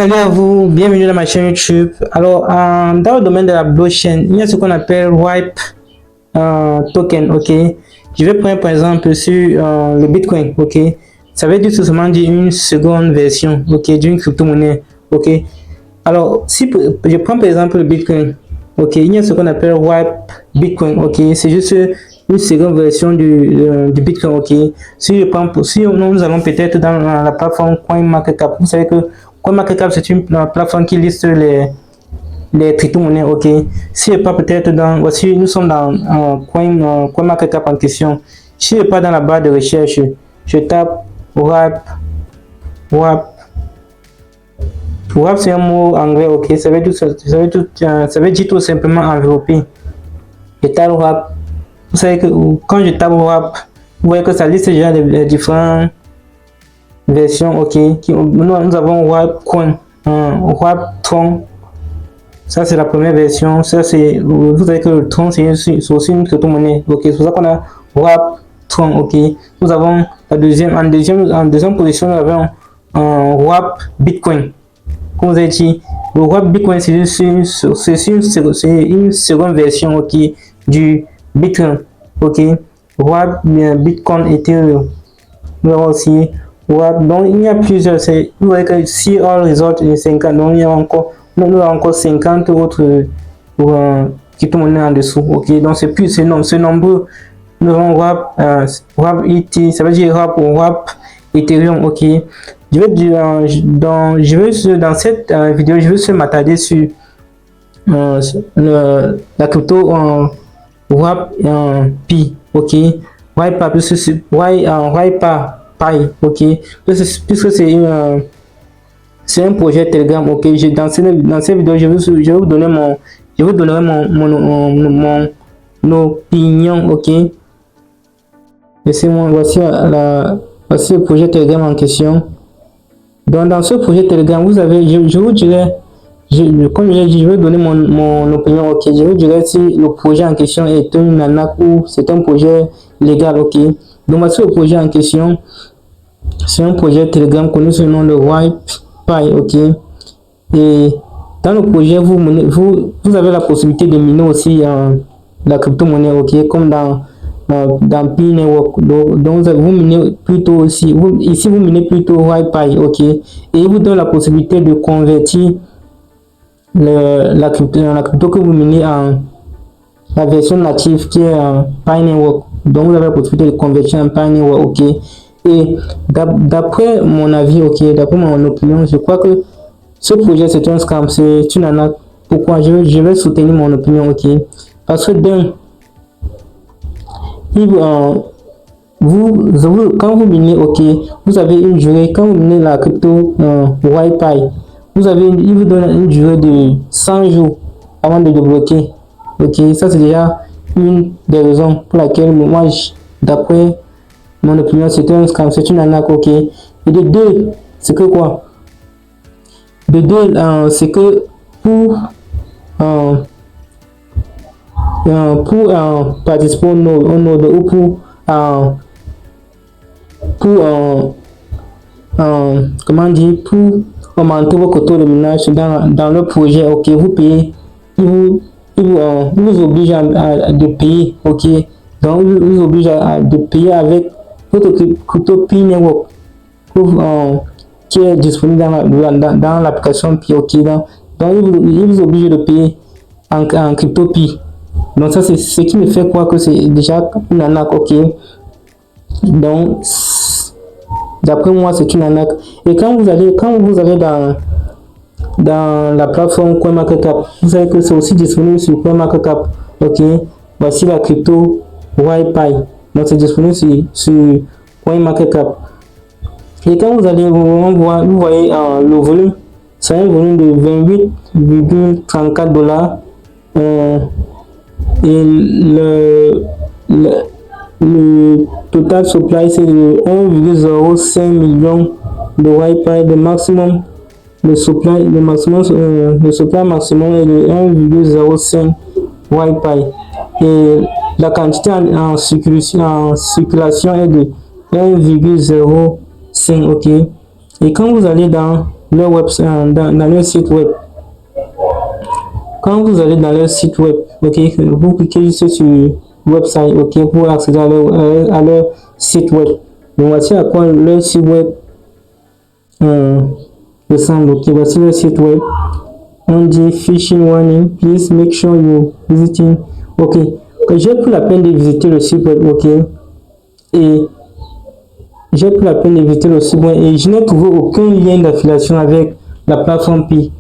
Salut à vous, bienvenue dans ma chaîne YouTube. Alors, dans le domaine de la blockchain, il y a ce qu'on appelle wipe token, ok. Je vais prendre par exemple sur le Bitcoin, ok. Ça veut dire tout simplement dire une seconde version, ok, d'une crypto-monnaie, ok. Alors, si je prends par exemple le Bitcoin, ok, il y a ce qu'on appelle wipe Bitcoin, ok. C'est juste une seconde version du Bitcoin, ok. Si nous allons peut-être dans la plateforme CoinMarketCap, vous savez que CoinMarketCap c'est une plateforme qui liste les crypto-monnaies, ok. Si je pas peut-être dans, voici, nous sommes dans CoinMarketCap en question. Si je pas dans la barre de recherche, je tape WAP. WAP c'est un mot anglais, ok. Ça veut dire tout simplement enveloppé. Je tape WAP. Vous savez que quand je tape WAP, vous voyez que ça liste déjà les différentes versions, ok. Nous avons WAP Coin, WAP Tron. Ça c'est la première version. Ça c'est, vous savez que le Tron c'est aussi une crypto-monnaie, ok. C'est pour ça qu'on a WAP Tron, ok. Nous avons la deuxième, en deuxième position, nous avons WAP Bitcoin. Comme vous avez dit, le WAP Bitcoin c'est une seconde version, ok, du Bitcoin, ok. WAP Bitcoin Ethereum. Nous avons aussi WAP. Donc il y a plusieurs. Vous voyez que si all result est 50, donc il y a encore, nous avons encore 50 autres crypto-monnaies en dessous, ok. Donc c'est nombreux. Nous avons WAP ET, ça veut dire WAP Ethereum, ok. Dans cette vidéo, je vais m'attarder sur la crypto WAP Pi, ok. WAP Pi, ok. Puisque c'est un projet Telegram, ok. Dans cette vidéo, je vous donnerai mon opinion, ok. Laissez-moi, voici le projet Telegram en question. Donc dans ce projet Telegram, vous avez, je vous dirai, comme j'ai dit, je vais donner mon opinion, ok. Je vous dirai si le projet en question est une arnaque ou c'est un projet légal, ok. Donc voici le projet en question. C'est un projet Telegram connu sous le nom de WipePi, ok. Et dans le projet, vous avez la possibilité de miner aussi la crypto-monnaie, ok, comme dans Pi Network. Donc vous minez plutôt aussi, ici vous minez plutôt WipePi, ok. Et il vous donne la possibilité de convertir la crypto que vous minez en la version native qui est Pi Network. Donc vous avez la possibilité de convertir en Pi Network, ok. Et d'après mon avis, ok, d'après mon opinion, je crois que ce projet c'est un scam, c'est une arnaque. Pourquoi? Je vais soutenir mon opinion, ok. Parce que quand vous minez, ok, vous avez une durée. Quand vous minez la crypto WipePi, il vous donne une durée de 100 jours avant de débloquer, ok. Ça c'est déjà une des raisons pour laquelle moi, d'après mon opinion, c'est un scam, c'est une arnaque, ok. Et de deux, c'est que quoi? De deux, c'est que pour participer au node ou pour comment dire, pour augmenter vos quotas de minage dans le projet, ok, vous payez, il vous oblige de payer, ok. Donc il vous oblige de payer avec votre crypto Pi Network qui est disponible dans l'application Pi, ok. Donc il vous oblige de payer en crypto Pi. Donc ça c'est ce qui me fait croire que c'est déjà une arnaque, ok. Donc d'après moi c'est une arnaque. Et quand vous allez dans la plateforme CoinMarketCap, vous savez que c'est aussi disponible sur CoinMarketCap, ok. Voici la crypto WipePi. Donc c'est disponible sur CoinMarketCap. Et quand vous allez vous voyez le volume, c'est un volume de 28,34 $. Et le total supply c'est de 1,05 million de WipePi. Le supply maximum est de 1,05 WipePi. Et la quantité en circulation est de 1,05, ok. Et quand vous allez dans leur website, dans leur site web. Quand vous allez dans leur site web, ok, vous cliquez juste sur website, ok, pour accéder à leur site web. Donc voici à quoi leur site web ressemble. Ok, voici leur site web. On dit phishing warning, please make sure you visiting. Ok, j'ai pris la peine de visiter le site web, ok, et j'ai pris la peine de visiter le site web et je n'ai trouvé aucun lien d'affiliation avec la plateforme Pi,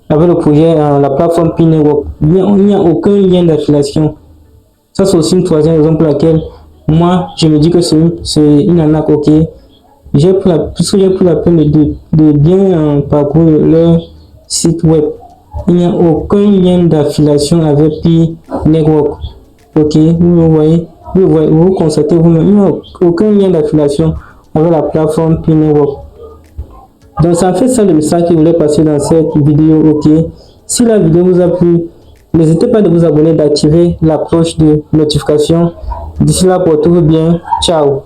avec le projet, la plateforme Pi Network. Il n'y a aucun lien d'affiliation. Ça, c'est aussi une troisième raison pour laquelle moi, je me dis que c'est une arnaque, ok. Puisque j'ai pris la peine de bien parcourir leur site web. Il n'y a aucun lien d'affiliation avec Pi Network. Ok, vous voyez, vous constatez vous-même, il n'y a aucun lien d'affiliation avec la plateforme Pi Network. Donc, ça fait ça le message que je voulais passer dans cette vidéo. Ok, si la vidéo vous a plu, n'hésitez pas à vous abonner, d'activer la cloche de notification. D'ici là, portez-vous bien. Ciao.